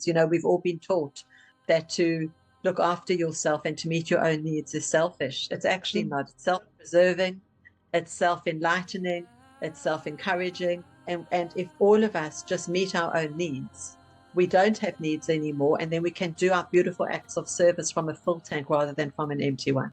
You know, we've all been taught that to look after yourself and to meet your own needs is selfish. It's actually not. It's self-preserving, it's self-enlightening, it's self-encouraging. And if all of us just meet our own needs, we don't have needs anymore, and then we can do our beautiful acts of service from a full tank rather than from an empty one.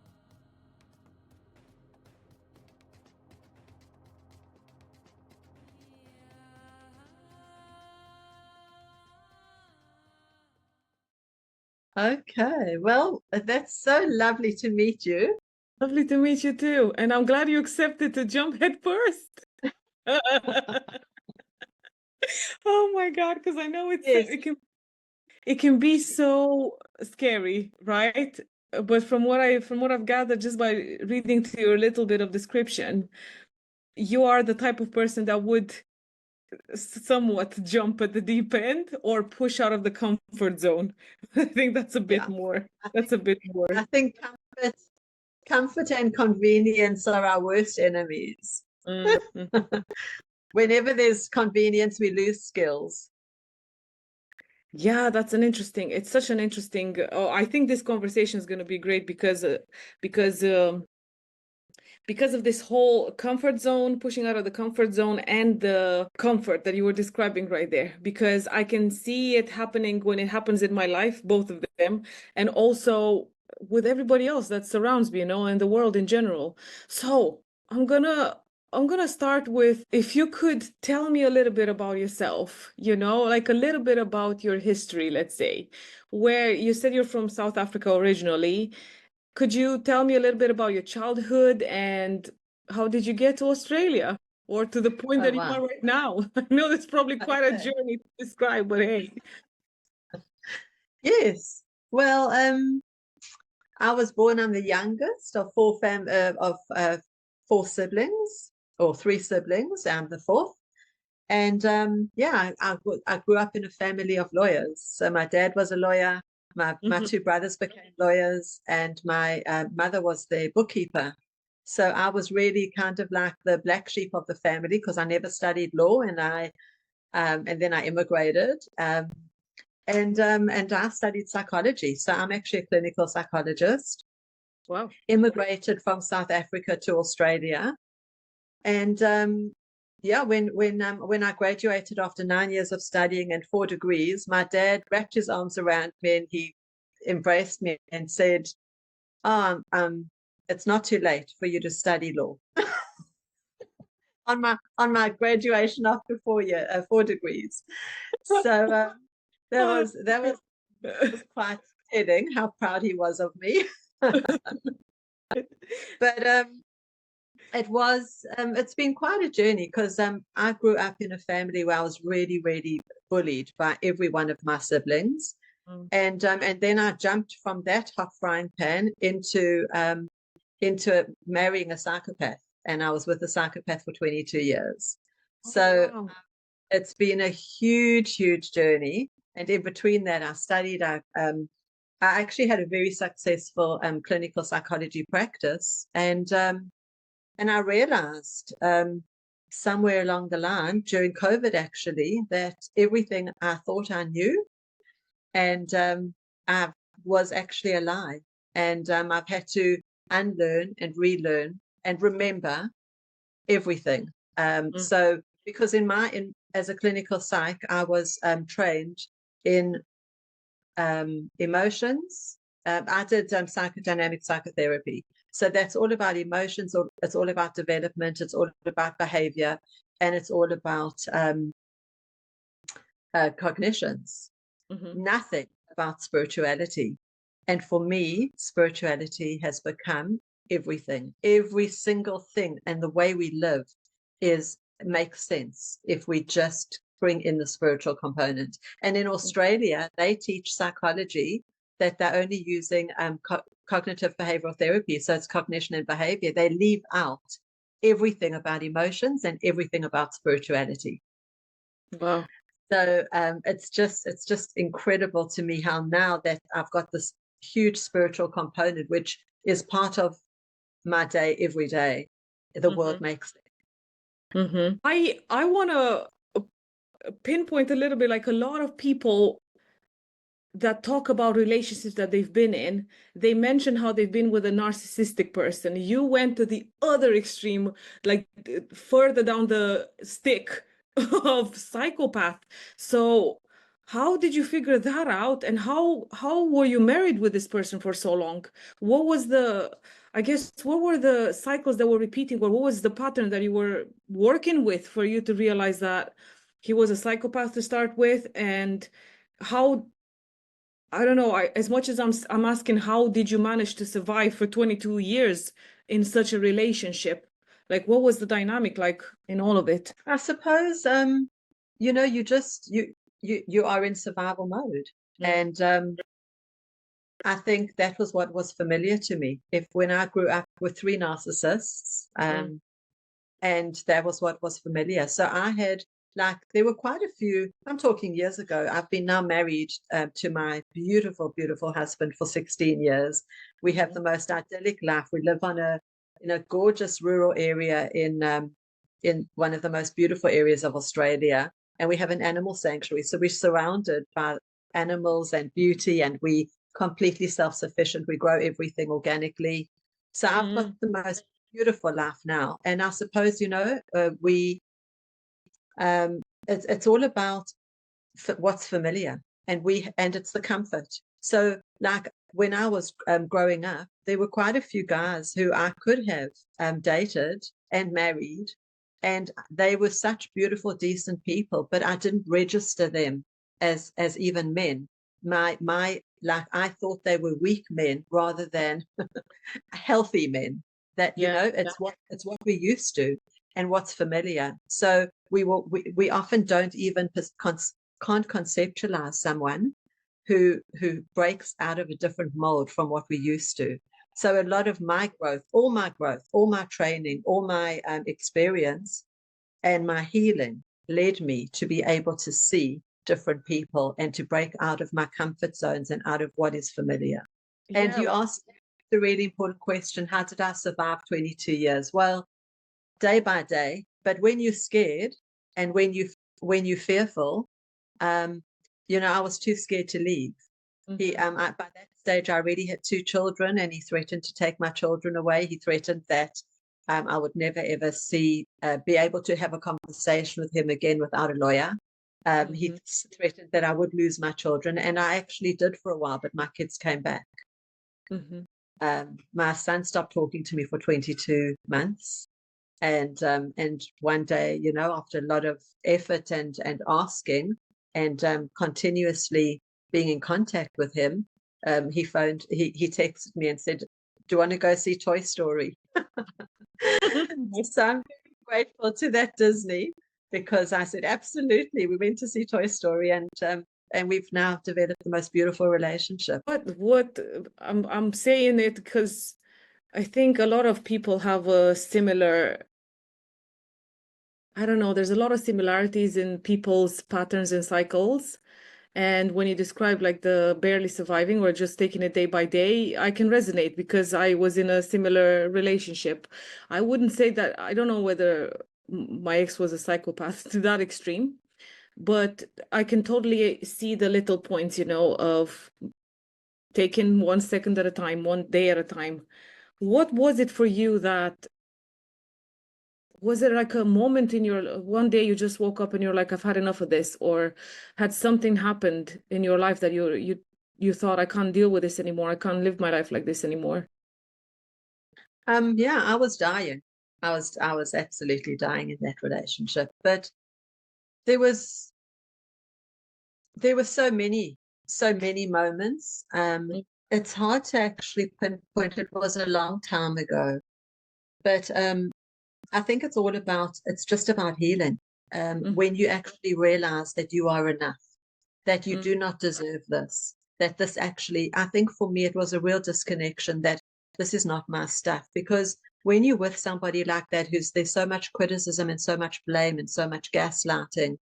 Okay, well, that's so lovely to meet you. Lovely to meet you too. And I'm glad you accepted to jump head first. Oh my God, because I know Yes. it can be so scary, right? But from what I've gathered just by reading to you a little bit of description, you are the type of person that would somewhat jump at the deep end or push out of the comfort zone. I think that's a bit more. That's a bit more. I think comfort and convenience are our worst enemies. Mm-hmm. Whenever there's convenience, we lose skills. Yeah, it's such an interesting, I think this conversation is going to be great because because of this whole comfort zone, pushing out of the comfort zone and the comfort that you were describing right there, because I can see it happening when it happens in my life, both of them, and also with everybody else that surrounds me, and the world in general. So I'm gonna start with, if you could tell me a little bit about yourself, like a little bit about your history, let's say, where you said you're from South Africa originally. Could you tell me a little bit about your childhood and how did you get to Australia or to the point that you are right now? I know it's probably quite a journey to describe, but hey. Yes. Well, I was born, I'm the youngest of four siblings, or three siblings. I'm the fourth. And yeah, I grew up in a family of lawyers. So my dad was a lawyer, my two brothers became lawyers, and my mother was their bookkeeper. So I was really kind of like the black sheep of the family because I never studied law, and then I immigrated. And I studied psychology. So I'm actually a clinical psychologist. Wow. Immigrated from South Africa to Australia. And yeah, when I graduated after 9 years of studying and 4 degrees, my dad wrapped his arms around me and he embraced me and said, "Oh, it's not too late for you to study law." on my graduation after 4 degrees. So that was quite telling how proud he was of me. But it's been quite a journey because I grew up in a family where I was really, really bullied by every one of my siblings. And then I jumped from that hot frying pan into marrying a psychopath, and I was with a psychopath for 22 years. So wow. It's been a huge, huge journey. And in between that, I studied. I actually had a very successful clinical psychology practice, and I realized somewhere along the line during COVID, actually, that everything I thought I knew and I was actually a lie. And I've had to unlearn and relearn and remember everything. So because as a clinical psych, I was trained in emotions. I did psychodynamic psychotherapy. So that's all about emotions, or it's all about development, it's all about behavior, and it's all about cognitions. Nothing about spirituality. And for me, spirituality has become everything. Every single thing, and the way we live makes sense if we just bring in the spiritual component. And in Australia, they teach psychology that they're only using cognitive behavioral therapy. So it's cognition and behavior. They leave out everything about emotions and everything about spirituality. Wow. So it's just incredible to me how now that I've got this huge spiritual component, which is part of my day every day, the world makes sense. I want to pinpoint a little bit, like a lot of people that talk about relationships that they've been in, they mention how they've been with a narcissistic person. You went to the other extreme, like further down the stick of psychopath. So how did you figure that out? And how were you married with this person for so long? What was the, I guess, what were the cycles that were repeating, or what was the pattern that you were working with for you to realize that he was a psychopath to start with? And how, I don't know, as much as I'm asking, how did you manage to survive for 22 years in such a relationship? Like, what was the dynamic like in all of it? I suppose, you know, you are in survival mode. And I think that was what was familiar to me. If when I grew up with three narcissists, and that was what was familiar. So I had, like, there were quite a few, I'm talking years ago. I've been now married to my beautiful, beautiful husband for 16 years. We have the most idyllic life. We live on in a gorgeous rural area in one of the most beautiful areas of Australia. And we have an animal sanctuary. So we're surrounded by animals and beauty, and we completely self-sufficient. We grow everything organically. So I've got the most beautiful life now. And I suppose, you know, it's all about what's familiar, and it's the comfort. So like when I was growing up, there were quite a few guys who I could have dated and married, and they were such beautiful, decent people, but I didn't register them as even men. My like I thought they were weak men rather than healthy men. That, you know, it's what we're used to and what's familiar. So we often don't even can't conceptualize someone who breaks out of a different mold from what we're used to. So a lot of my growth, all my training, all my experience and my healing led me to be able to see different people and to break out of my comfort zones and out of what is familiar. And you asked the really important question, how did I survive 22 years? Well, day by day, but when you're scared and when you're fearful, you know, I was too scared to leave. By that stage, I already had two children, and he threatened to take my children away. He threatened that I would never ever be able to have a conversation with him again without a lawyer. He threatened that I would lose my children, and I actually did for a while, but my kids came back. My son stopped talking to me for 22 months. And one day, you know, after a lot of effort and asking and continuously being in contact with him, he texted me and said, "Do you want to go see Toy Story?" So I'm very grateful to that Disney, because I said, absolutely. We went to see Toy Story, and we've now developed the most beautiful relationship. What I'm saying it because I think a lot of people have a similar, I don't know, there's a lot of similarities in people's patterns and cycles. And when you describe like the barely surviving or just taking it day by day, I can resonate because I was in a similar relationship. I wouldn't say that, I don't know whether my ex was a psychopath to that extreme, but I can totally see the little points, you know, of taking 1 second at a time, 1 day at a time. What was it for you that, was it like a moment in your, one day you just woke up and you're like, I've had enough of this, or had something happened in your life that you thought, I can't deal with this anymore, I can't live my life like this anymore? Yeah, I was dying. I was absolutely dying in that relationship. But there were so many moments. It's hard to actually pinpoint. It was a long time ago. But I think it's just about healing. When you actually realize that you are enough, that you do not deserve this, that this actually, I think for me, it was a real disconnection that this is not my stuff. Because when you're with somebody like that, there's so much criticism and so much blame and so much gaslighting,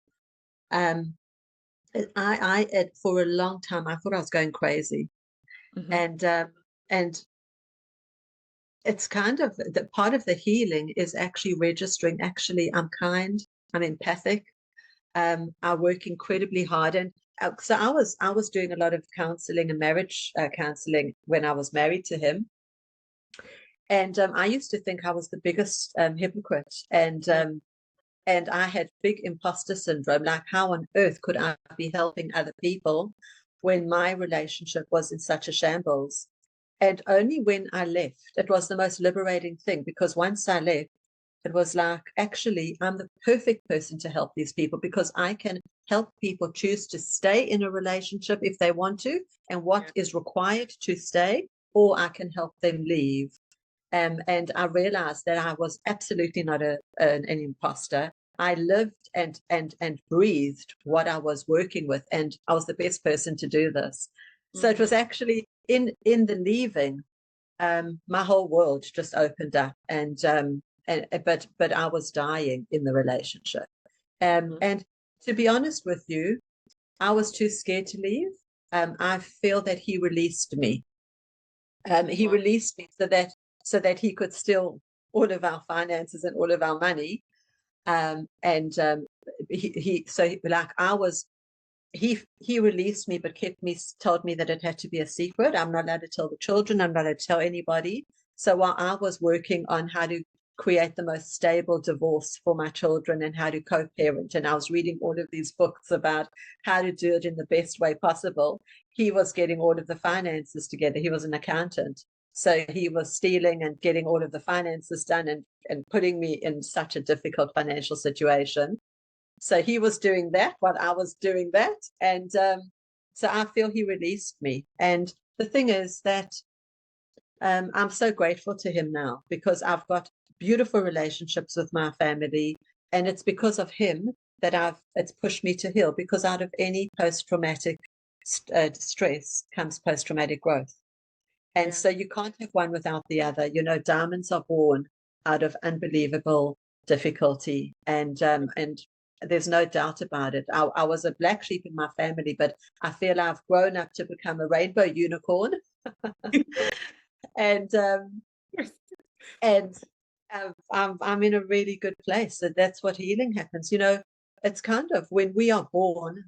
for a long time, I thought I was going crazy. And it's kind of the part of the healing is actually registering, actually, I'm kind, I'm empathic, I work incredibly hard. And so I was doing a lot of counseling and marriage counseling when I was married to him. And I used to think I was the biggest hypocrite. And I had big imposter syndrome, like how on earth could I be helping other people when my relationship was in such a shambles? And only when I left, it was the most liberating thing, because once I left, it was like, actually, I'm the perfect person to help these people, because I can help people choose to stay in a relationship if they want to, and what is required to stay, or I can help them leave. And I realized that I was absolutely not an imposter. I lived and breathed what I was working with, and I was the best person to do this. So it was actually in the leaving, my whole world just opened up, but I was dying in the relationship. And to be honest with you, I was too scared to leave. I feel that he released me. He released me so that he could steal all of our finances and all of our money. He released me, but told me that it had to be a secret. I'm not allowed to tell the children. I'm not allowed to tell anybody. So while I was working on how to create the most stable divorce for my children and how to co-parent, and I was reading all of these books about how to do it in the best way possible, he was getting all of the finances together. He was an accountant. So he was stealing and getting all of the finances done and putting me in such a difficult financial situation. So he was doing that while I was doing that. And so I feel he released me. And the thing is that I'm so grateful to him now, because I've got beautiful relationships with my family. And it's because of him that it's pushed me to heal, because out of any post-traumatic stress comes post-traumatic growth. And so you can't have one without the other. You know, diamonds are born out of unbelievable difficulty. And there's no doubt about it. I was a black sheep in my family, but I feel I've grown up to become a rainbow unicorn. and I'm in a really good place. So that's what healing happens. You know, it's kind of when we are born,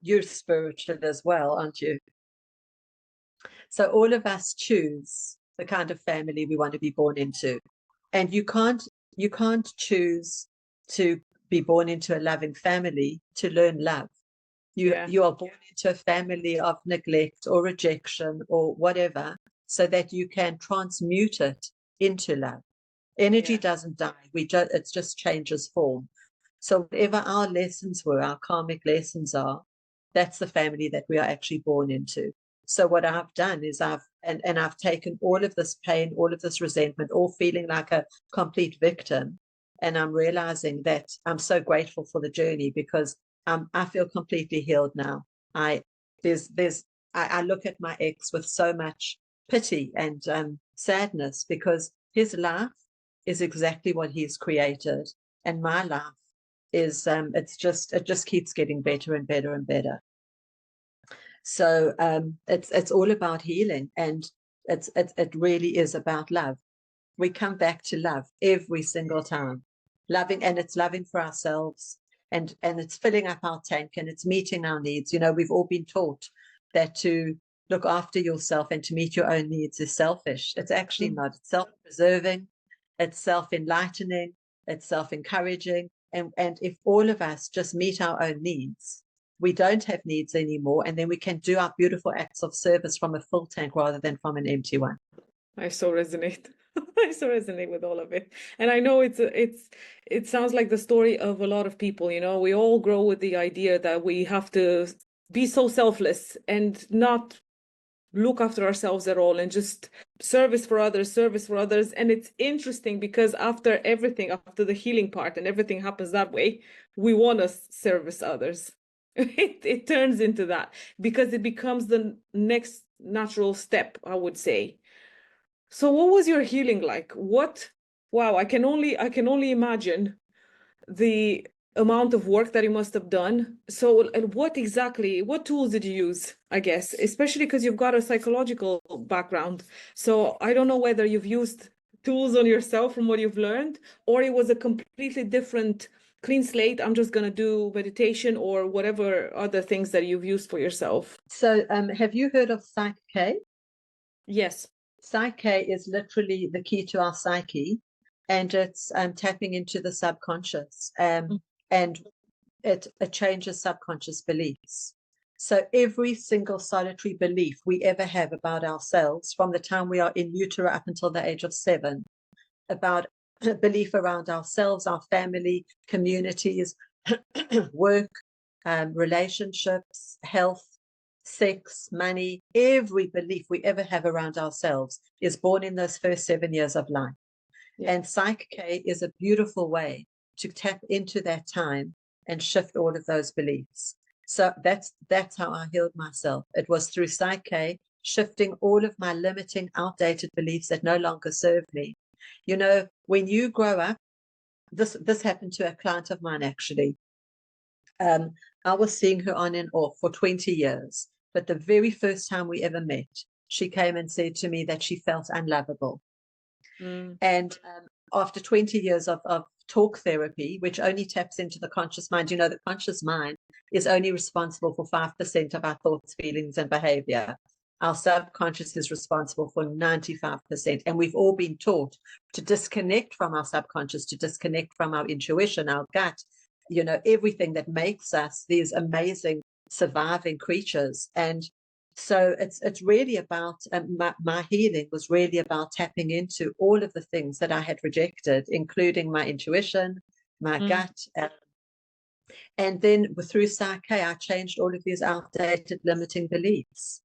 you're spiritual as well, aren't you? So all of us choose the kind of family we want to be born into. And you can't choose to be born into a loving family to learn love. You are born into a family of neglect or rejection or whatever, so that you can transmute it into love. Energy doesn't die. It just changes form. So whatever our lessons were, our karmic lessons are, that's the family that we are actually born into. So what I've done is I've taken all of this pain, all of this resentment, all feeling like a complete victim. And I'm realizing that I'm so grateful for the journey, because I feel completely healed now. I look at my ex with so much pity and sadness, because his life is exactly what he's created, and my life is it just keeps getting better and better and better. So it's all about healing, and it really is about love. We come back to love every single time, loving, and it's loving for ourselves, and it's filling up our tank, and it's meeting our needs. You know, we've all been taught that to look after yourself and to meet your own needs is selfish. It's actually not. It's self-preserving, it's self-enlightening, it's self-encouraging. And if all of us just meet our own needs, we don't have needs anymore, and then we can do our beautiful acts of service from a full tank rather than from an empty one. I so resonate. I so resonate with all of it. And I know it sounds like the story of a lot of people. You know, we all grow with the idea that we have to be so selfless and not look after ourselves at all, and just service for others. And it's interesting because after the healing part and everything happens that way, we want to service others. It turns into that, because it becomes the next natural step, I would say. So what was your healing like? Wow, I can only imagine the amount of work that you must have done. So, and what tools did you use, I guess, especially because you've got a psychological background. So I don't know whether you've used tools on yourself from what you've learned, or it was a completely different clean slate, I'm just going to do meditation or whatever other things that you've used for yourself? So have you heard of Psych-K? Yes. Psych-K is literally the key to our psyche, and it's tapping into the subconscious, and it changes subconscious beliefs. So every single solitary belief we ever have about ourselves from the time we are in utero up until the age of 7, about belief around ourselves, our family, communities, work, relationships, health, sex, money, every belief we ever have around ourselves is born in those first 7 years of life. Yeah. And Psych-K is a beautiful way to tap into that time and shift all of those beliefs. So that's how I healed myself. It was through Psych-K, shifting all of my limiting, outdated beliefs that no longer serve me. You know, when you grow up, this happened to a client of mine, actually. I was seeing her on and off for 20 years, but the very first time we ever met, she came and said to me that she felt unlovable. And after 20 years of talk therapy, which only taps into the conscious mind, you know, the conscious mind is only responsible for 5% of our thoughts, feelings, and behavior. Our subconscious is responsible for 95%. And we've all been taught to disconnect from our subconscious, to disconnect from our intuition, our gut, you know, everything that makes us these amazing surviving creatures. And so it's really about my healing was really about tapping into all of the things that I had rejected, including my intuition, my gut. And then through Psych-K, I changed all of these outdated limiting beliefs.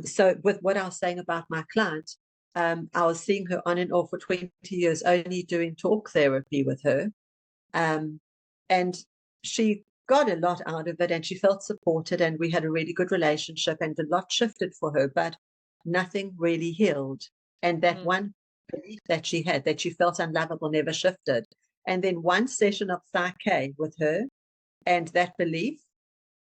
So with what I was saying about my client, I was seeing her on and off for 20 years, only doing talk therapy with her. And she got a lot out of it, and she felt supported, and we had a really good relationship, and a lot shifted for her, but nothing really healed. And that one belief that she had, that she felt unlovable, never shifted. And then one session of Psych-K with her, and that belief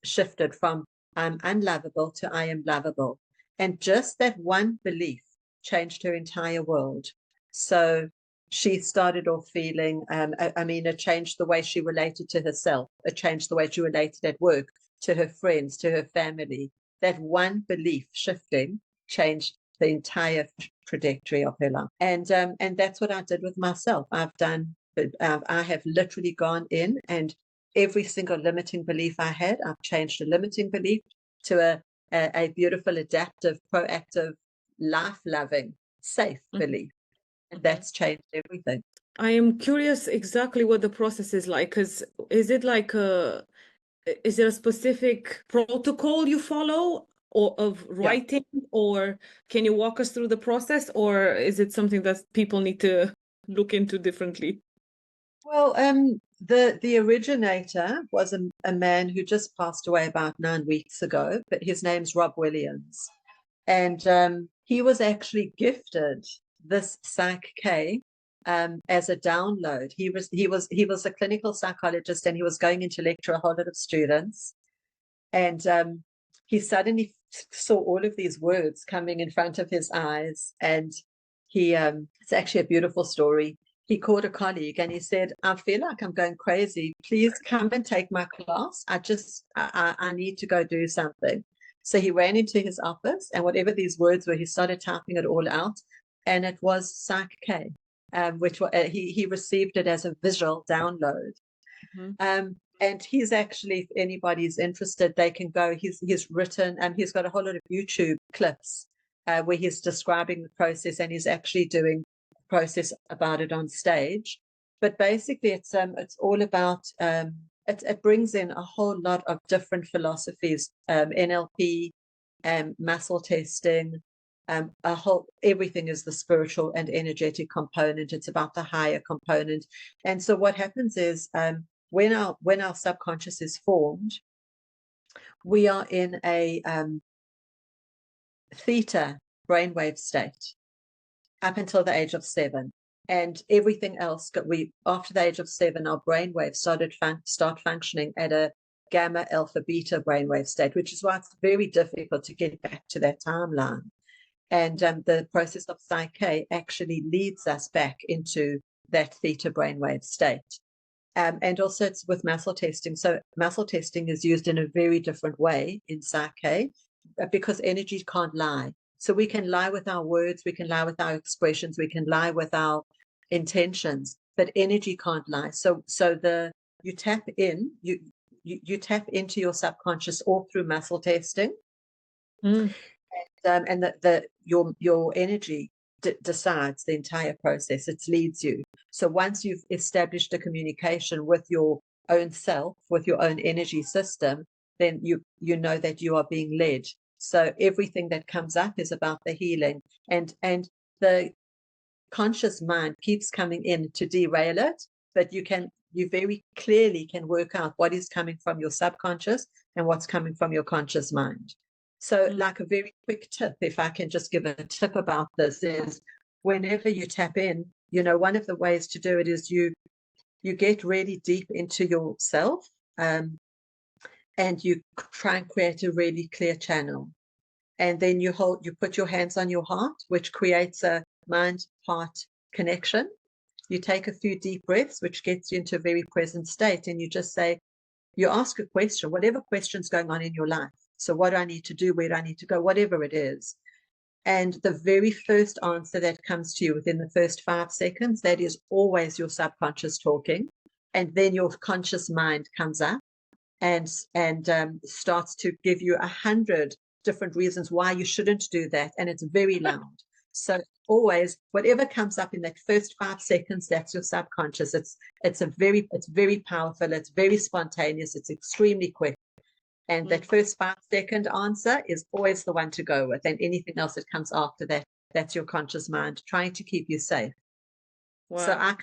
shifted from I'm unlovable to I am lovable. And just that one belief changed her entire world. So she started off feeling, it changed the way she related to herself. It changed the way she related at work, to her friends, to her family. That one belief shifting changed the entire trajectory of her life. And that's what I did with myself. I have literally gone in, and every single limiting belief I had, I've changed a limiting belief to a beautiful, adaptive, proactive, life-loving, safe belief. And that's changed everything. I am curious exactly what the process is like, because is it like is there a specific protocol you follow or of writing, or can you walk us through the process, or is it something that people need to look into differently? Well, the originator was a man who just passed away about 9 weeks ago, but his name's Rob Williams. And he was actually gifted this Psych-K as a download. He was a clinical psychologist, and he was going into lecture a whole lot of students. And he suddenly saw all of these words coming in front of his eyes. And it's actually a beautiful story. He called a colleague and he said, I feel like I'm going crazy. Please come and take my class. I need to go do something. So he ran into his office, and whatever these words were, he started typing it all out. And it was Psych-K, which he received it as a visual download. And he's actually, if anybody's interested, they can go. He's written, and he's got a whole lot of YouTube clips where he's describing the process, and he's actually doing the process about it on stage. But basically, it's all about it brings in a whole lot of different philosophies, NLP, muscle testing, everything is the spiritual and energetic component. It's about the higher component. And so what happens is when our subconscious is formed, we are in a theta brainwave state up until the age of 7. And everything else, after the age of 7, our brainwaves start functioning at a gamma, alpha, beta brainwave state, which is why it's very difficult to get back to that timeline. And the process of Psych-K actually leads us back into that theta brainwave state. And also it's with muscle testing. So muscle testing is used in a very different way in Psyche because energy can't lie. So we can lie with our words, we can lie with our expressions, we can lie with our intentions, but energy can't lie. So you tap in, you tap into your subconscious all through muscle testing. Mm. And your energy decides the entire process. It leads you. So once you've established a communication with your own self, with your own energy system, then you know that you are being led. So everything that comes up is about the healing, and the conscious mind keeps coming in to derail it, but you very clearly can work out what is coming from your subconscious and what's coming from your conscious mind. So like a very quick tip, if I can just give a tip about this, is whenever you tap in, one of the ways to do it is you get really deep into yourself, and you try and create a really clear channel. And then you put your hands on your heart, which creates a mind-heart connection. You take a few deep breaths, which gets you into a very present state. And you just say, you ask a question, whatever question's going on in your life. So what do I need to do? Where do I need to go? Whatever it is. And the very first answer that comes to you within the first 5 seconds, that is always your subconscious talking. And then your conscious mind comes up and starts to give you 100 different reasons why you shouldn't do that. And it's very loud. So always, whatever comes up in that first 5 seconds, that's your subconscious. It's very powerful. It's very spontaneous. It's extremely quick. And that first 5-second answer is always the one to go with. And anything else that comes after that, that's your conscious mind trying to keep you safe. Wow. So I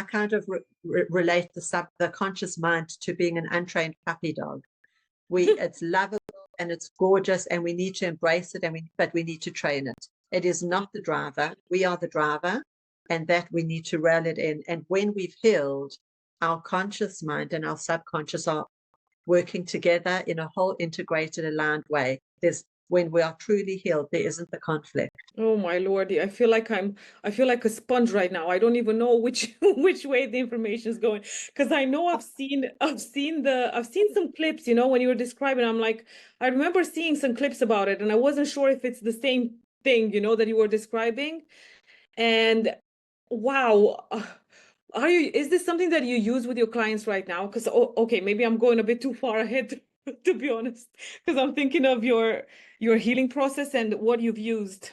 kind of relate the conscious mind to being an untrained puppy dog. It's lovable and it's gorgeous, and we need to embrace it, but we need to train it. It is not the driver. We are the driver, and that we need to reel it in. And when we've healed, our conscious mind and our subconscious are working together in a whole integrated, aligned way. When we are truly healed, there isn't the conflict. Oh my Lordy, I feel like a sponge right now. I don't even know which way the information is going, because I know I've seen some clips, when you were describing. I'm like, I remember seeing some clips about it, and I wasn't sure if it's the same thing, that you were describing. And wow, is this something that you use with your clients right now? Because okay, maybe I'm going a bit too far ahead, to be honest, because I'm thinking of your healing process and what you've used.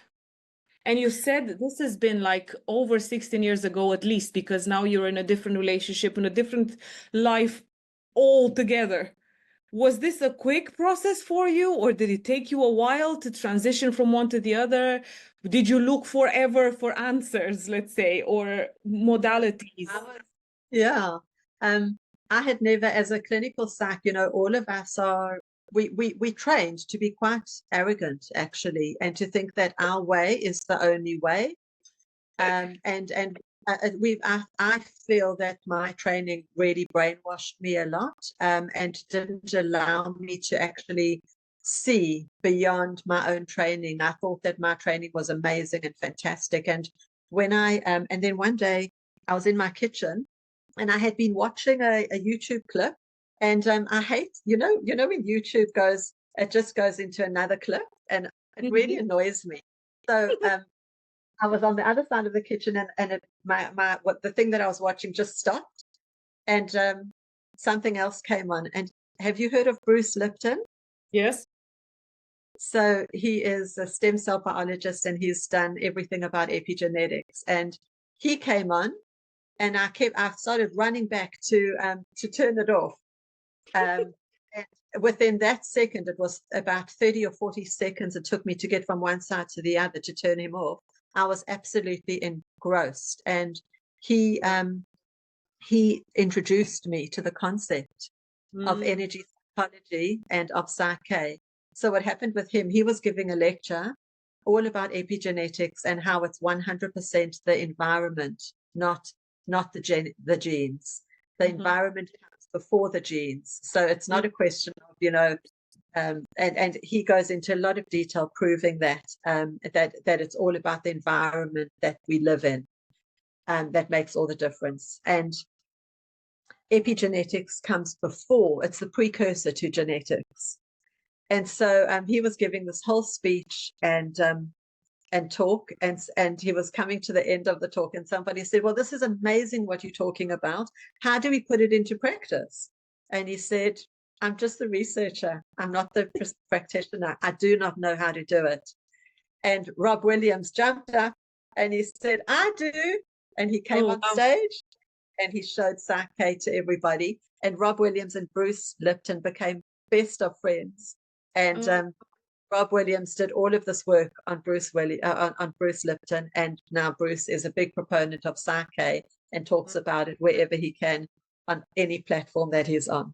And you said this has been like over 16 years ago, at least, because now you're in a different relationship, in a different life altogether. Was this a quick process for you, or did it take you a while to transition from one to the other? Did you look forever for answers, let's say, or modalities? Yeah. I had never, as a clinical psych, all of us are, we trained to be quite arrogant, actually, and to think that our way is the only way. I feel that my training really brainwashed me a lot, and didn't allow me to actually see beyond my own training. I thought that my training was amazing and fantastic. And when and then one day I was in my kitchen, and I had been watching a YouTube clip, and I hate, when YouTube it just goes into another clip, and it really annoys me. So I was on the other side of the kitchen, and the thing that I was watching just stopped, and something else came on. And have you heard of Bruce Lipton? Yes. So he is a stem cell biologist, and he's done everything about epigenetics. And he came on, and I started running back to turn it off. And within that second, it was about 30 or 40 seconds it took me to get from one side to the other to turn him off. I was absolutely engrossed, and he introduced me to the concept of energy psychology and of Psyche. So what happened with him, he was giving a lecture all about epigenetics and how it's 100% the environment, not the genes. The environment comes before the genes. So it's not a question of, and he goes into a lot of detail proving that it's all about the environment that we live in, that makes all the difference. And epigenetics comes before, it's the precursor to genetics. And so he was giving this whole speech and talk, and he was coming to the end of the talk, and somebody said, well, this is amazing what you're talking about. How do we put it into practice? And he said, I'm just the researcher. I'm not the practitioner. I do not know how to do it. And Rob Williams jumped up and he said, I do. And he came on stage and he showed Sake to everybody. And Rob Williams and Bruce Lipton became best of friends. And Rob Williams did all of this work on Bruce Lipton, and now Bruce is a big proponent of Sake and talks about it wherever he can on any platform that he's on.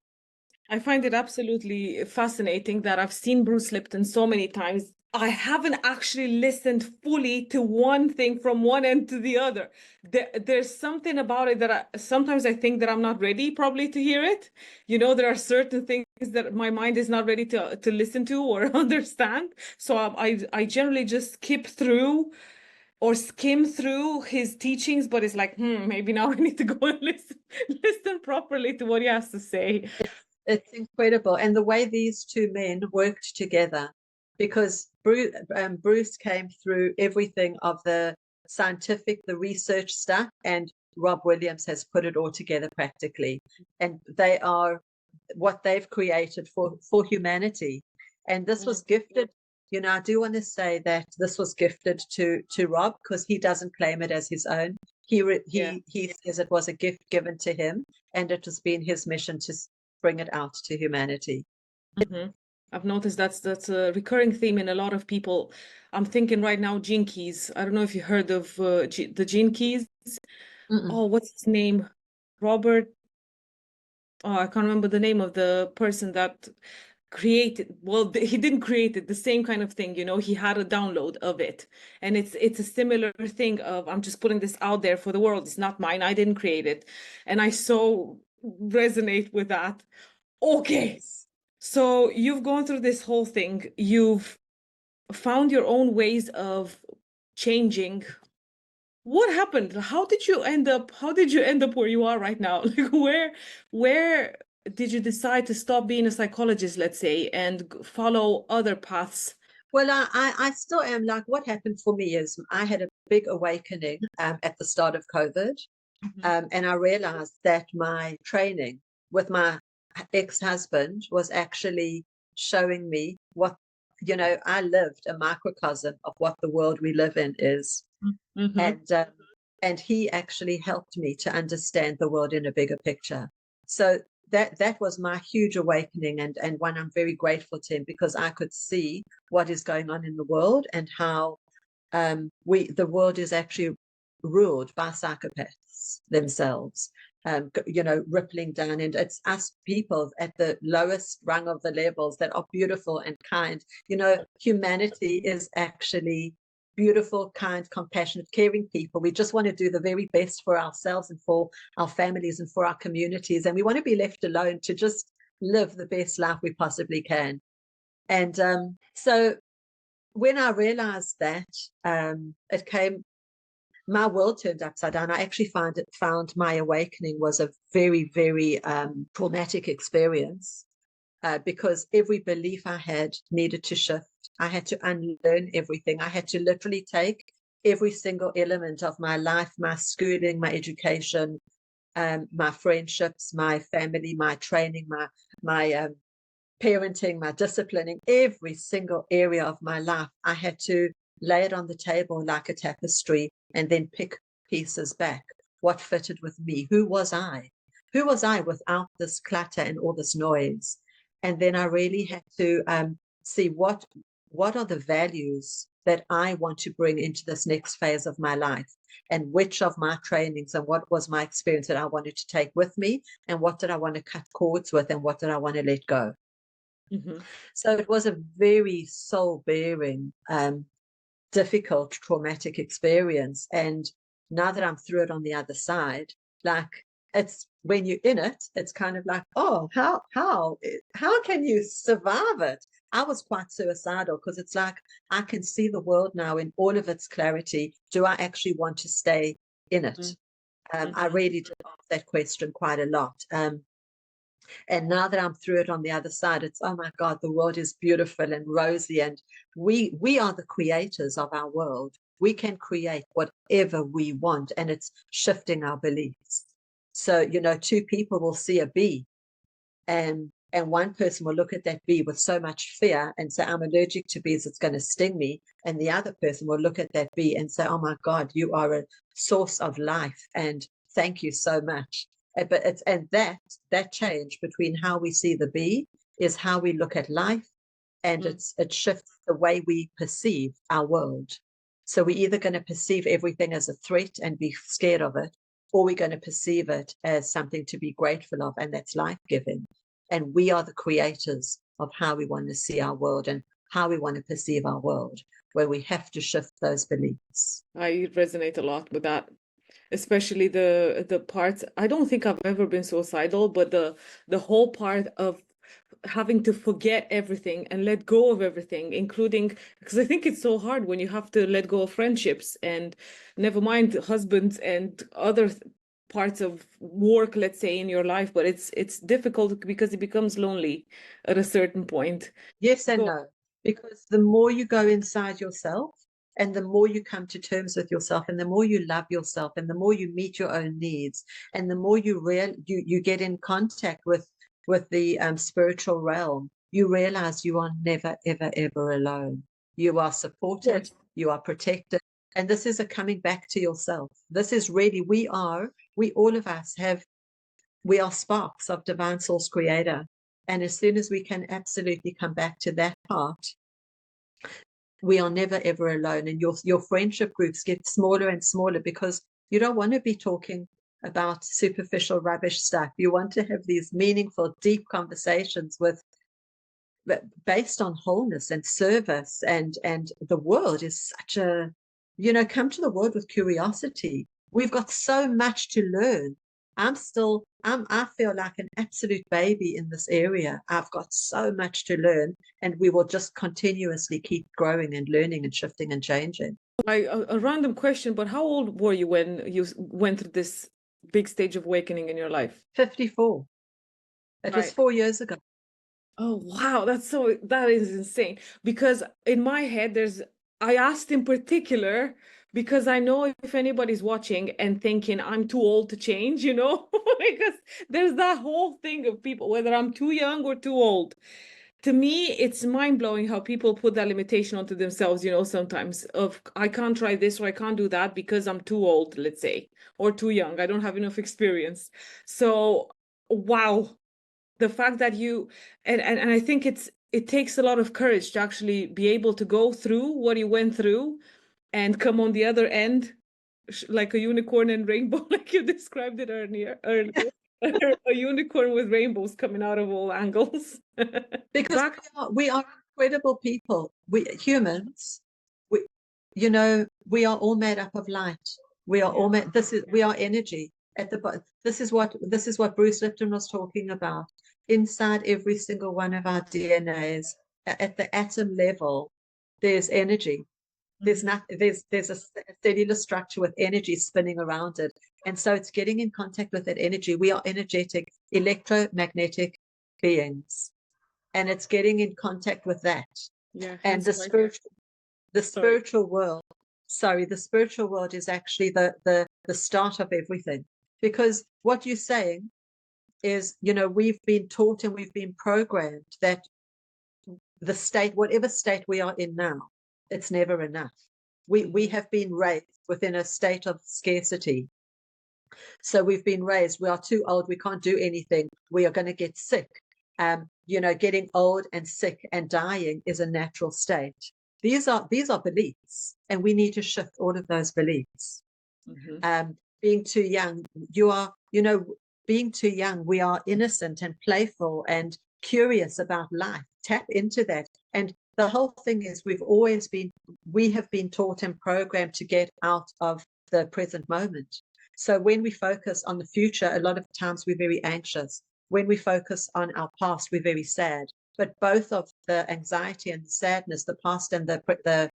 I find it absolutely fascinating that I've seen Bruce Lipton so many times. I haven't actually listened fully to one thing from one end to the other. There's something about it that sometimes I think that I'm not ready probably to hear it. You know, there are certain things that my mind is not ready to listen to or understand. So I generally just skip through or skim through his teachings, but it's like, maybe now I need to go and listen properly to what he has to say. It's incredible. And the way these two men worked together, because Bruce came through everything of the scientific, the research stuff, and Rob Williams has put it all together practically. And they are what they've created for humanity. And this was gifted. You know, I do want to say that this was gifted to Rob, because he doesn't claim it as his own. He says it was a gift given to him, and it has been his mission to bring it out to humanity. I've noticed that's a recurring theme in a lot of people. I'm thinking right now, Gene Keys. I don't know if you heard of the Gene Keys. Oh, what's his name? Robert. Oh, I can't remember the name of the person that created. Well, he didn't create it. The same kind of thing, you know. He had a download of it, and it's a similar thing of I'm just putting this out there for the world. It's not mine. I didn't create it, and I so resonate with that. Okay. So you've gone through this whole thing. You've found your own ways of changing. What happened? How did you end up where you are right now? Like where did you decide to stop being a psychologist, let's say, and follow other paths? Well, I still am. Like, what happened for me is I had a big awakening at the start of COVID. And I realized that my training with my ex-husband was actually showing me what, you know, I lived a microcosm of what the world we live in is. And he actually helped me to understand the world in a bigger picture. So that was my huge awakening, and one I'm very grateful to him, because I could see what is going on in the world and how the world is actually ruled by psychopaths themselves, you know, rippling down. And it's us people at the lowest rung of the levels that are beautiful and kind. You know, humanity is actually beautiful, kind, compassionate, caring people. We just want to do the very best for ourselves and for our families and for our communities. And we want to be left alone to just live the best life we possibly can. And so when I realized that, my world turned upside down. I actually found my awakening was a very, very traumatic experience, because every belief I had needed to shift. I had to unlearn everything. I had to literally take every single element of my life, my schooling, my education, my friendships, my family, my training, my parenting, my disciplining, every single area of my life. I had to lay it on the table like a tapestry and then pick pieces back. What fitted with me? Who was I? Who was I without this clutter and all this noise? And then I really had to see what are the values that I want to bring into this next phase of my life, and which of my trainings and what was my experience that I wanted to take with me, and what did I want to cut cords with, and what did I want to let go. So it was a very soul-bearing, difficult, traumatic experience. And now that I'm through it on the other side, like, it's when you're in it, it's kind of like, oh, how can you survive it? I was quite suicidal, because it's like, I can see the world now in all of its clarity. Do I actually want to stay in it? I really did ask that question quite a lot. And now that I'm through it on the other side, it's, oh my God, the world is beautiful and rosy. And we are the creators of our world. We can create whatever we want, and it's shifting our beliefs. So, you know, two people will see a bee, and one person will look at that bee with so much fear and say, I'm allergic to bees, it's going to sting me. And the other person will look at that bee and say, oh my God, you are a source of life, and thank you so much. But it's, and that change between how we see the bee is how we look at life, and it shifts the way we perceive our world. So we're either going to perceive everything as a threat and be scared of it, or we're going to perceive it as something to be grateful of, and that's life-giving. And we are the creators of how we want to see our world and how we want to perceive our world, where we have to shift those beliefs. I resonate a lot with that, especially the parts. I don't think I've ever been suicidal, but the whole part of having to forget everything and let go of everything, including, because I think it's so hard when you have to let go of friendships, and never mind husbands and other parts of work, let's say, in your life, but it's difficult because it becomes lonely at a certain point. Yes and no, because the more you go inside yourself, and the more you come to terms with yourself, and the more you love yourself, and the more you meet your own needs, and the more you get in contact with the spiritual realm, you realize you are never, ever, ever alone. You are supported, you are protected. And this is a coming back to yourself. This is really, we all of us we are sparks of divine source creator. And as soon as we can absolutely come back to that part, we are never, ever alone. And your friendship groups get smaller and smaller, because you don't want to be talking about superficial rubbish stuff. You want to have these meaningful, deep conversations based on wholeness and service. And the world is such a, come to the world with curiosity. We've got so much to learn. I feel like an absolute baby in this area. I've got so much to learn, and we will just continuously keep growing and learning and shifting and changing. A random question, but how old were you when you went through this big stage of awakening in your life? 54. It was 4 years ago. Oh, wow. That is insane. Because in my head, I asked in particular because I know if anybody's watching and thinking I'm too old to change, because there's that whole thing of people, whether I'm too young or too old. To me, it's mind-blowing how people put that limitation onto themselves, sometimes, of I can't try this or I can't do that because I'm too old, let's say, or too young. I don't have enough experience. So, wow. The fact that and I think it takes a lot of courage to actually be able to go through what you went through and come on the other end like a unicorn and rainbow, like you described it earlier. A unicorn with rainbows coming out of all angles. Because we are incredible people. We humans, we are all made up of light. We are all made. We are energy at the bottom. This is what Bruce Lipton was talking about. Inside every single one of our DNAs, at the atom level, there's energy. There's a cellular structure with energy spinning around it. And so it's getting in contact with that energy. We are energetic, electromagnetic beings. And it's getting in contact with that. Yeah. And the spiritual world is actually the start of everything. Because what you're saying is, we've been taught and we've been programmed that the state, whatever state we are in now, it's never enough. We have been raised within a state of scarcity. So we've been raised, we are too old, we can't do anything, we are going to get sick. Getting old and sick and dying is a natural state. These are beliefs, and we need to shift all of those beliefs. Being too young, being too young, we are innocent and playful and curious about life. Tap into that. And the whole thing is we have been taught and programmed to get out of the present moment. So when we focus on the future, a lot of times we're very anxious. When we focus on our past, we're very sad. But both of the anxiety and the sadness, the past and the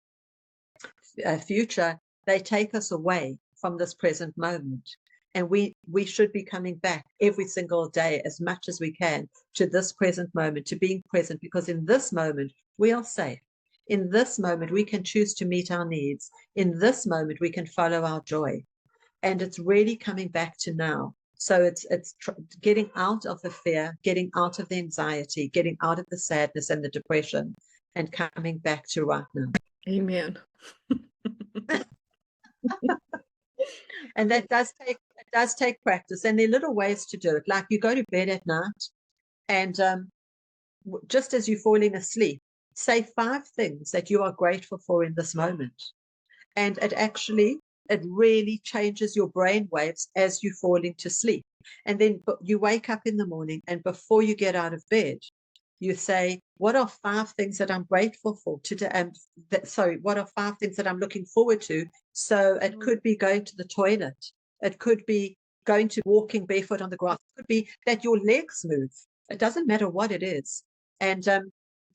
future, they take us away from this present moment. And we should be coming back every single day as much as we can to this present moment, to being present, because in this moment we are safe. In this moment we can choose to meet our needs. In this moment we can follow our joy. And it's really coming back to now. So it's getting out of the fear, getting out of the anxiety, getting out of the sadness and the depression, and coming back to right now. Amen. And that does take practice, and there are little ways to do it. Like you go to bed at night, and just as you're falling asleep, say 5 things that you are grateful for in this moment. And it really changes your brain waves as you fall into sleep. And then you wake up in the morning, and before you get out of bed, you say, what are 5 things that I'm grateful for today? What are 5 things that I'm looking forward to? So it could be going to the toilet. It could be going to walking barefoot on the grass. It could be that your legs move. It doesn't matter what it is. And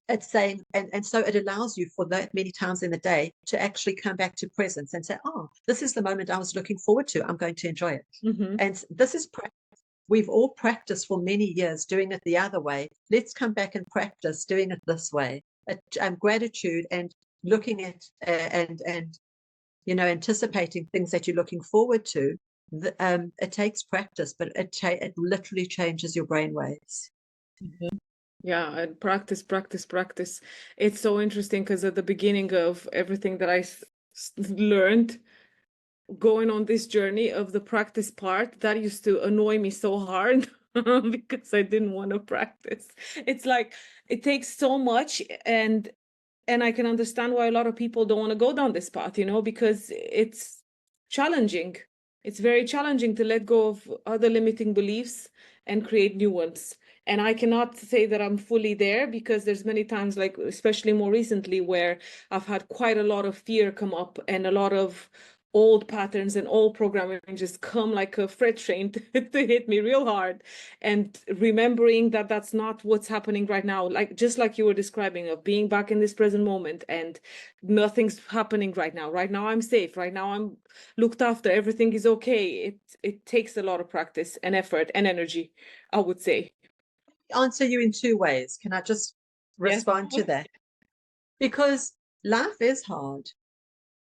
it's saying, and so it allows you for that many times in the day to actually come back to presence and say, oh, this is the moment I was looking forward to. I'm going to enjoy it. And this is practice. We've all practiced for many years doing it the other way. Let's come back and practice doing it this way. Gratitude and looking at and anticipating things that you're looking forward to. It takes practice, but it literally changes your brain waves. Yeah, and practice. It's so interesting because at the beginning of everything that I learned going on this journey of the practice part, that used to annoy me so hard because I didn't want to practice. It's like it takes so much, and I can understand why a lot of people don't want to go down this path, because it's challenging. It's very challenging to let go of other limiting beliefs and create new ones. And I cannot say that I'm fully there, because there's many times, like especially more recently, where I've had quite a lot of fear come up, and a lot of old patterns and old programming just come like a freight train to hit me real hard. And remembering that that's not what's happening right now, just like you were describing, of being back in this present moment, and nothing's happening right now. Right now I'm safe. Right now I'm looked after. Everything is okay. It takes a lot of practice and effort and energy, I would say. Answer you in 2 ways. Can I just respond to that? Because life is hard.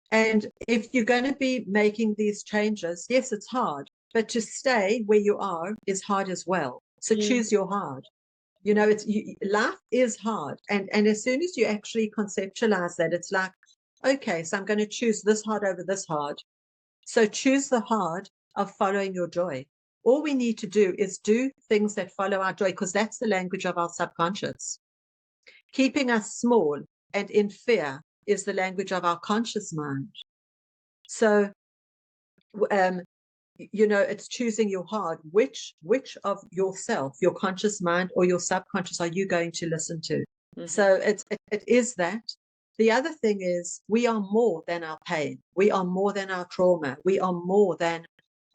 And if you're going to be making these changes, yes, it's hard, but to stay where you are is hard as well. So choose your hard. Life is hard. And as soon as you actually conceptualize that, it's like, okay, so I'm going to choose this hard over this hard. So choose the hard of following your joy. All we need to do is do things that follow our joy, because that's the language of our subconscious. Keeping us small and in fear is the language of our conscious mind. So, it's choosing your heart. Which of yourself, your conscious mind or your subconscious, are you going to listen to? So it is that. The other thing is, we are more than our pain. We are more than our trauma. We are more than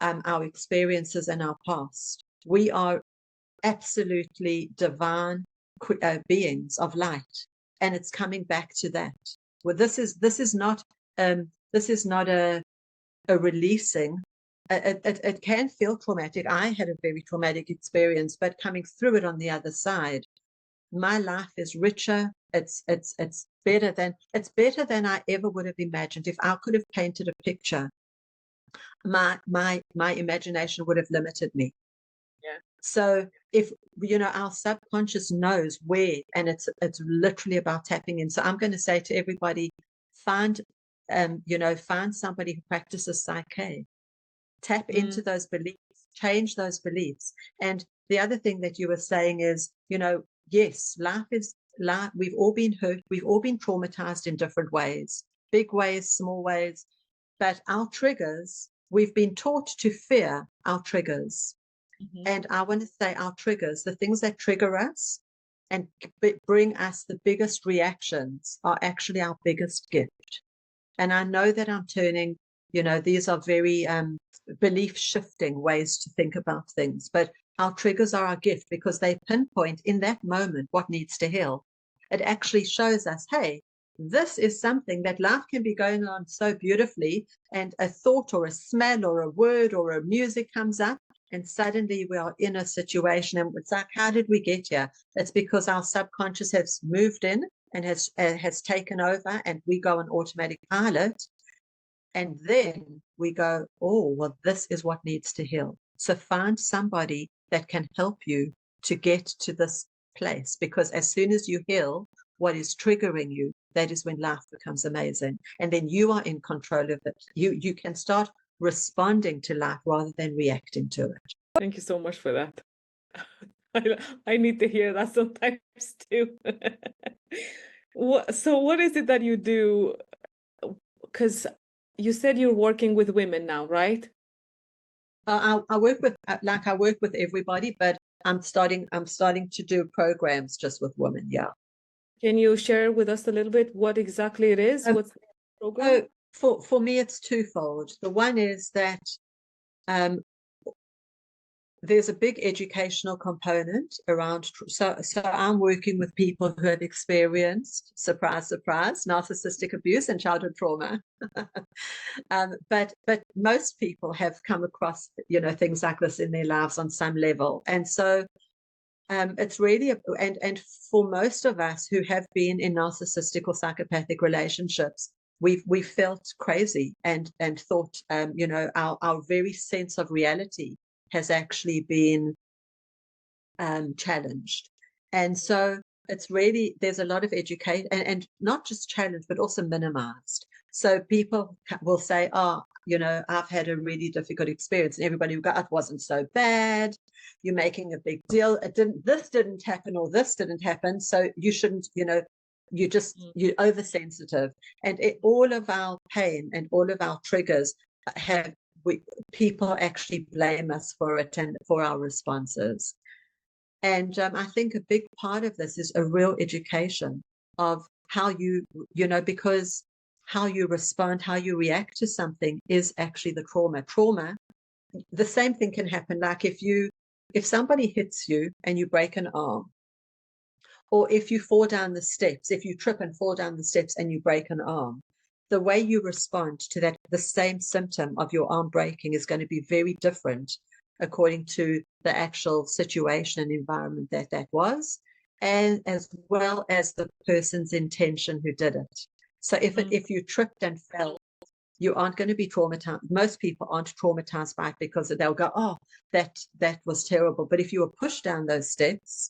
our experiences and our past. We are absolutely divine beings of light, and it's coming back to that. Well, this is not a releasing. It can feel traumatic. I had a very traumatic experience, but coming through it on the other side, my life is richer. It's better than I ever would have imagined. If I could have painted a picture, my imagination would have limited me. Yeah. So if our subconscious knows where, and it's literally about tapping in. So I'm going to say to everybody, find somebody who practices Psyche. Tap into those beliefs, change those beliefs. And the other thing that you were saying is, yes, life. We've all been hurt. We've all been traumatized in different ways, big ways, small ways. But our triggers, we've been taught to fear our triggers. And I want to say our triggers, the things that trigger us and bring us the biggest reactions, are actually our biggest gift. And I know that I'm turning, these are very belief shifting ways to think about things, but our triggers are our gift, because they pinpoint in that moment what needs to heal. It actually shows us, hey, this is something that life can be going on so beautifully, and a thought or a smell or a word or a music comes up, and suddenly we are in a situation, and it's like, how did we get here? It's because our subconscious has moved in and has taken over, and we go on automatic pilot. And then we go, oh, well, this is what needs to heal. So find somebody that can help you to get to this place, because as soon as you heal what is triggering you, that is when life becomes amazing. And then you are in control of it. You can start responding to life rather than reacting to it. Thank you so much for that. I need to hear that sometimes too. So what is it that you do? Because you said you're working with women now, right? I work with I work with everybody, but I'm starting to do programs just with women. Yeah. Can you share with us a little bit what exactly it is? What's the program? So for me, it's twofold. The one is that there's a big educational component around. So I'm working with people who have experienced, surprise, surprise, narcissistic abuse and childhood trauma. But most people have come across, things like this in their lives on some level. And so it's really, and for most of us who have been in narcissistic or psychopathic relationships, we've felt crazy and thought, our very sense of reality has actually been challenged. And so it's really, there's a lot of education, and not just challenged, but also minimized. So people will say, oh, I've had a really difficult experience, and everybody will go, it wasn't so bad. You're making a big deal. This didn't happen, or this didn't happen. So you shouldn't, you're oversensitive. And all of our pain and all of our triggers people actually blame us for it and for our responses. And I think a big part of this is a real education of how because how you respond, how you react to something is actually the trauma. Trauma, the same thing can happen. Like if somebody hits you and you break an arm, or if you fall down the steps, if you trip and fall down the steps and you break an arm, the way you respond to that, the same symptom of your arm breaking, is going to be very different according to the actual situation and environment that was, and as well as the person's intention who did it. So if you tripped and fell, you aren't going to be traumatized. Most people aren't traumatized by it because they'll go, oh, that was terrible. But if you were pushed down those steps,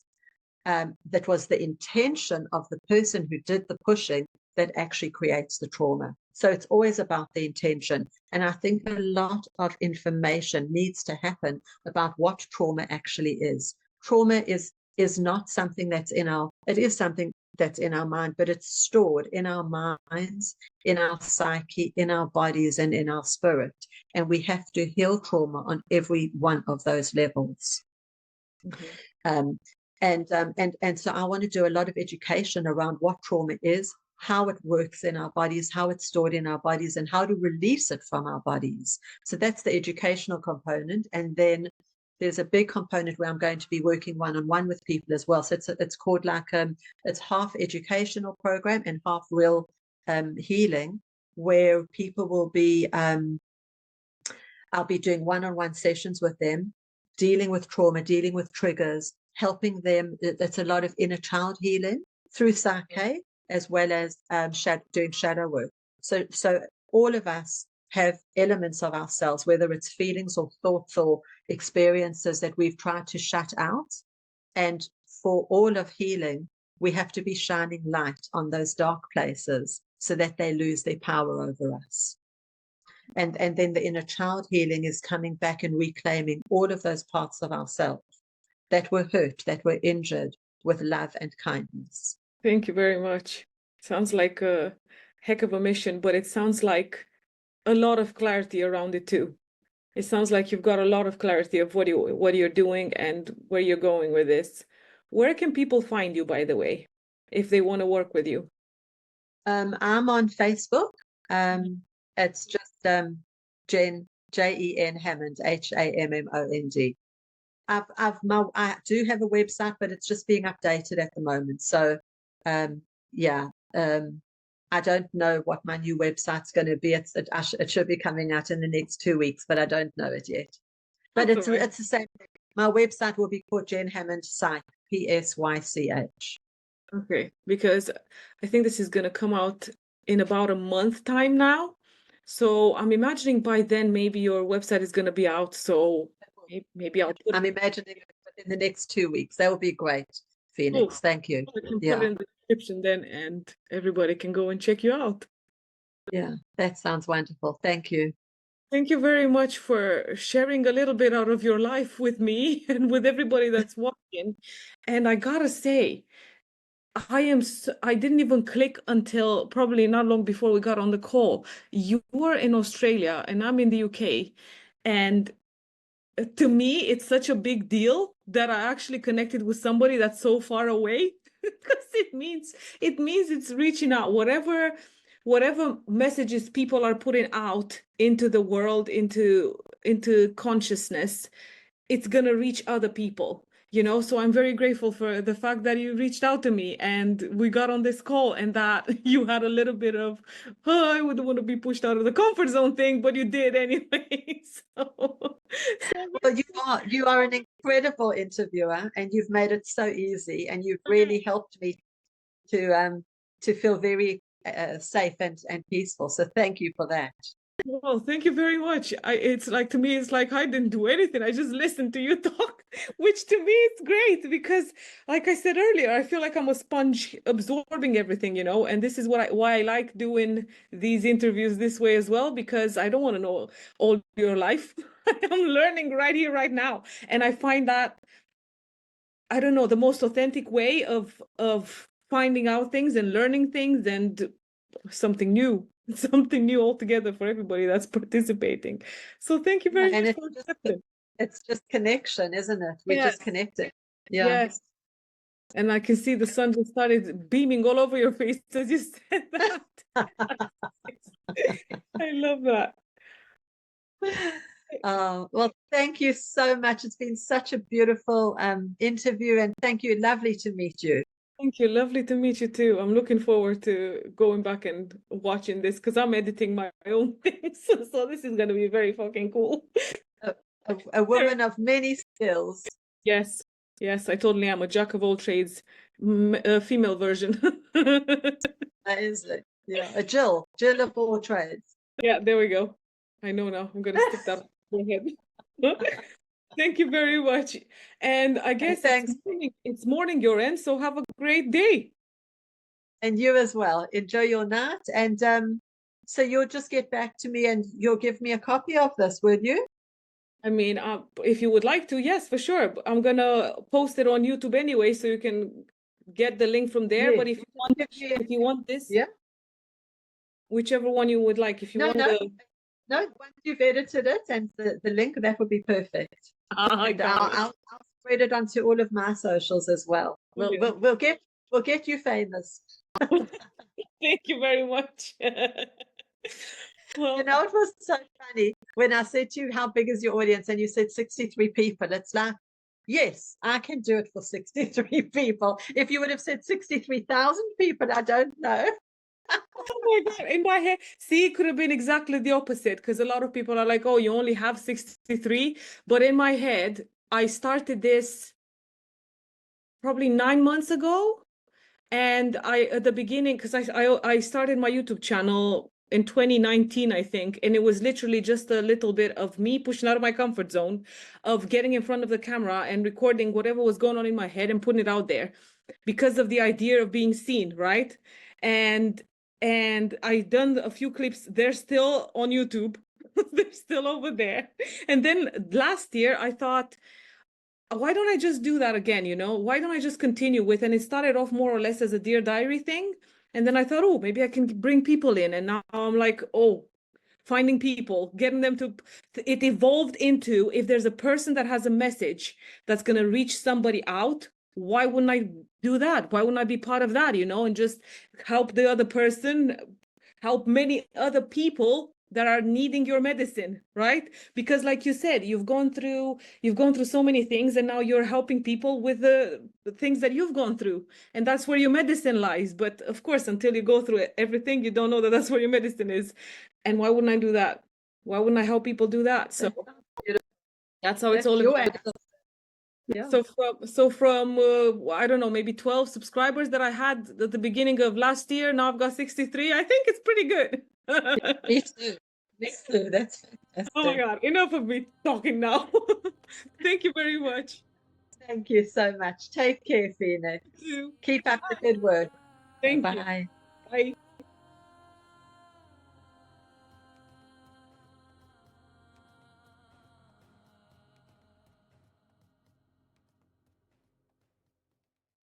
that was the intention of the person who did the pushing that actually creates the trauma. So it's always about the intention. And I think a lot of information needs to happen about what trauma actually is. Trauma is not something that's it is something that's in our mind, but it's stored in our minds, in our psyche, in our bodies, and in our spirit. And we have to heal trauma on every one of those levels. Mm-hmm. And so I want to do a lot of education around what trauma is, how it works in our bodies, how it's stored in our bodies, and how to release it from our bodies. So that's the educational component. And then there's a big component where I'm going to be working one-on-one with people as well. So it's called it's half educational program and half real healing, where people will be, I'll be doing one-on-one sessions with them, dealing with trauma, dealing with triggers, helping them. It's a lot of inner child healing through Psyche, as well as doing shadow work. So all of us have elements of ourselves, whether it's feelings or thoughts or experiences that we've tried to shut out. And for all of healing, we have to be shining light on those dark places so that they lose their power over us. And then the inner child healing is coming back and reclaiming all of those parts of ourselves that were hurt, that were injured, with love and kindness. Thank you very much. Sounds like a heck of a mission, but it sounds like a lot of clarity around it too. It sounds like you've got a lot of clarity of what you're doing and where you're going with this. Where can people find you, by the way, if they want to work with you? I'm on Facebook. It's just Jen, Jen Hammond, Hammond. I do have a website, but it's just being updated at the moment. So I don't know what my new website's going to be. It should be coming out in the next 2 weeks, but I don't know it yet. But That's all right. it's the same thing. My website will be called Jen Hammond Psych, PSYCH. Okay, because I think this is going to come out in about a month time now. So I'm imagining by then maybe your website is going to be out. So maybe I'll put I'm imagining it in the next 2 weeks. That would be great, Phoenix. Oh, Thank you. I can put Yeah. it in the description then, and everybody can go and check you out. Yeah, that sounds wonderful. Thank you. Thank you very much for sharing a little bit out of your life with me and with everybody that's watching. And I gotta say, I didn't even click until probably not long before we got on the call. You were in Australia and I'm in the UK. And to me, it's such a big deal that I actually connected with somebody that's so far away because it means it's reaching out. Whatever messages people are putting out into the world, into consciousness, it's gonna reach other people. So I'm very grateful for the fact that you reached out to me and we got on this call, and that you had a little bit of, oh, I wouldn't want to be pushed out of the comfort zone thing, but you did anyway. Well, you are an incredible interviewer, and you've made it so easy, and you've really helped me to feel very safe and peaceful. So thank you for that. Well, thank you very much. It's like, to me, it's like I didn't do anything. I just listened to you talk, which to me is great because, like I said earlier, I feel like I'm a sponge absorbing everything, and this is why I like doing these interviews this way as well, because I don't want to know all your life. I'm learning right here, right now. And I find that, I don't know, the most authentic way of finding out things and learning things and something new altogether for everybody that's participating. So thank you very And much for accepting. it's just connection, isn't it? We're Yes. just connected. Yeah. Yes. And I can see the sun just started beaming all over your face as you said that. I love that. Well, thank you so much. It's been such a beautiful interview, and thank you. Lovely to meet you. Thank you. Lovely to meet you too. I'm looking forward to going back and watching this because I'm editing my own things. So this is going to be very fucking cool. A woman of many skills. Yes. Yes, I totally am a jack of all trades, female version. That is it. Yeah, a Jill of all trades. Yeah, there we go. I know now. I'm going to stick that in my head. Thank you very much. And I guess it's morning your end, so have a great day. And you as well. Enjoy your night. And so you'll just get back to me and you'll give me a copy of this, will you? I mean, if you would like to, yes, for sure. I'm going to post it on YouTube anyway, so you can get the link from there. Yes. But if you want this, yeah, whichever one you would like. If you want No, once you've edited it and the link, that would be perfect. I'll spread it onto all of my socials as well. We'll get you famous. Thank you very much. Well, it was so funny when I said to you, how big is your audience? And you said 63 people. It's like, yes, I can do it for 63 people. If you would have said 63,000 people, I don't know. Oh my God, in my head, see, it could have been exactly the opposite, because a lot of people are like, oh, you only have 63. But in my head, I started this probably 9 months ago. And at the beginning, because I started my YouTube channel in 2019, I think, and it was literally just a little bit of me pushing out of my comfort zone, of getting in front of the camera and recording whatever was going on in my head and putting it out there because of the idea of being seen, right? And I done a few clips. They're still on YouTube. They're still over there. And then last year I thought, why don't I just do that again? Why don't I just continue with? And it started off more or less as a Dear Diary thing. And then I thought, oh, maybe I can bring people in. And now I'm like, oh, finding people, getting them to, it evolved into, if there's a person that has a message that's going to reach somebody out, why wouldn't I do that? Why wouldn't I be part of that, and just help the other person, help many other people that are needing your medicine, right? Because like you said, you've gone through so many things, and now you're helping people with the things that you've gone through, and that's where your medicine lies. But of course, until you go through everything, you don't know that that's where your medicine is. And why wouldn't I do that? Why wouldn't I help people do that? So that's how it's That's all your about. answer. Yeah. So from I don't know, maybe 12 subscribers that I had at the beginning of last year, now I've got 63. I think it's pretty good. Me too. Me too. That's fantastic. Oh my God, enough of me talking now. Thank you very much. Thank you so much. Take care, Fina. You too. Keep up the good work. Thank you. Bye. Bye.